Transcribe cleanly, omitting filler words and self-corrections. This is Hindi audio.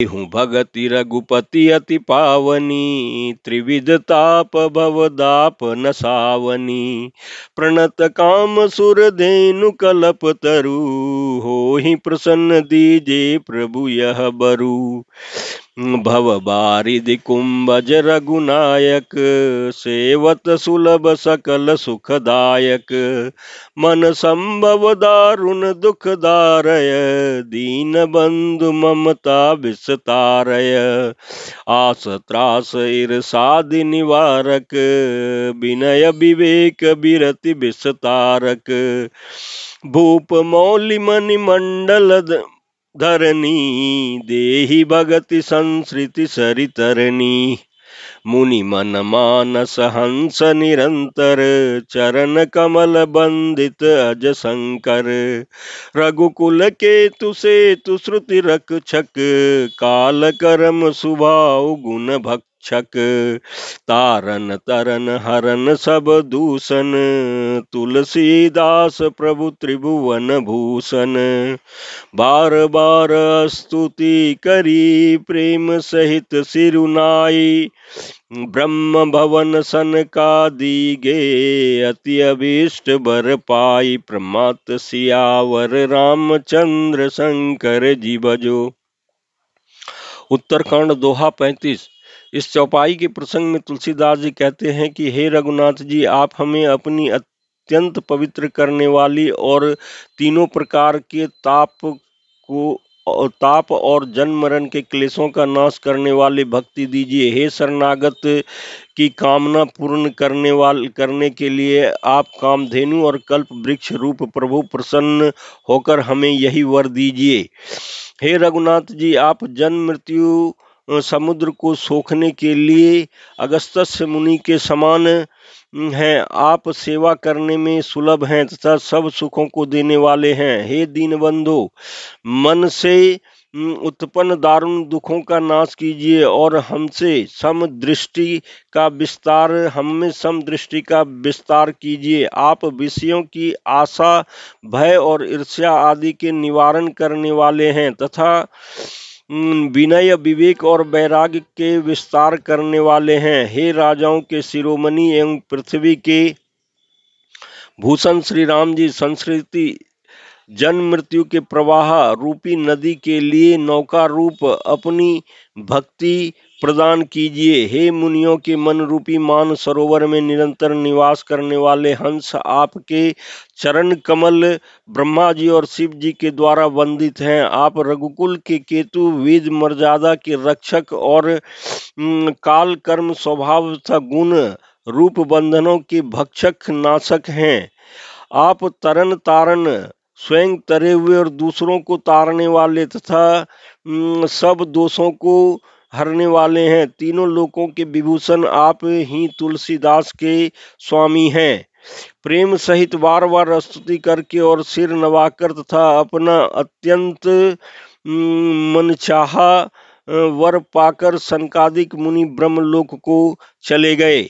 हूँ भगति रघुपति अति पावनी, त्रिविध ताप भवदाप नसावनी। प्रणत काम सुर धेनु कलप तरु, होहि प्रसन्न दीजे प्रभु यह बरु। भव बारिधि कुंभज रघुनायक, सेवत सुलभ सकल सुखदायक। मन संभव दारुण दुख दारय, दीन बंधु ममता विस्तारय। आस त्रास ईर्षादि निवारक, विनय विवेक बिरति विस्तारक। भूप मौलि मणि मंडल धरनी, देहि भगति संसृति सरितरनी। मुनि मन मानस हंस निरंतर, चरण कमल बंदित अज शंकर। रघुकुल केतु सेतु श्रुति रक्षक, काल करम सुभाव गुण भक्षक। तारन तरन हरन सब दूषण, तुलसीदास प्रभु त्रिभुवन भूषण। बार बार स्तुति करी, प्रेम सहित सिरुनाई। ब्रह्म भवन सनकादि गे, अति अभीष्ट बर पाई। प्रमात सियावर रामचंद्र शंकर जी भजो। उत्तरकांड दोहा 35। इस चौपाई के प्रसंग में तुलसीदास जी कहते हैं कि हे रघुनाथ जी, आप हमें अपनी अत्यंत पवित्र करने वाली और तीनों प्रकार के ताप और जन्म मरण के क्लेशों का नाश करने वाले भक्ति दीजिए। हे शरणागत की कामना पूर्ण करने के लिए आप कामधेनु और कल्प वृक्ष रूप प्रभु प्रसन्न होकर हमें यही वर दीजिए। हे रघुनाथ जी, आप जन्म मृत्यु समुद्र को सोखने के लिए अगस्त्य मुनि के समान हैं। आप सेवा करने में सुलभ हैं तथा सब सुखों को देने वाले हैं। हे दीनबंधो, मन से उत्पन्न दारुण दुखों का नाश कीजिए और हमें सम दृष्टि का विस्तार कीजिए। आप विषयों की आशा, भय और ईर्ष्या आदि के निवारण करने वाले हैं तथा विनय विवेक और वैराग्य के विस्तार करने वाले हैं। हे राजाओं के शिरोमणि एवं पृथ्वी के भूषण श्री राम जी, संस्कृति जन्म मृत्यु के प्रवाह रूपी नदी के लिए नौका रूप अपनी भक्ति प्रदान कीजिए। हे मुनियों के मन रूपी मान सरोवर में निरंतर निवास करने वाले हंस, आपके चरण कमल ब्रह्मा जी और शिव जी के द्वारा वंदित हैं। आप रघुकुल के केतु, वेद मर्यादा के रक्षक और काल कर्म स्वभाव तथा गुण रूप बंधनों के भक्षक नाशक हैं। आप तरन तारण, स्वयं तरे हुए और दूसरों को तारने वाले तथा सब दोषों को हरने वाले हैं। तीनों लोकों के विभूषण आप ही तुलसीदास के स्वामी हैं। प्रेम सहित बार बार स्तुति करके और सिर नवाकर तथा अपना अत्यंत मनचाहा वर पाकर सनकादिक मुनि ब्रह्मलोक को चले गए।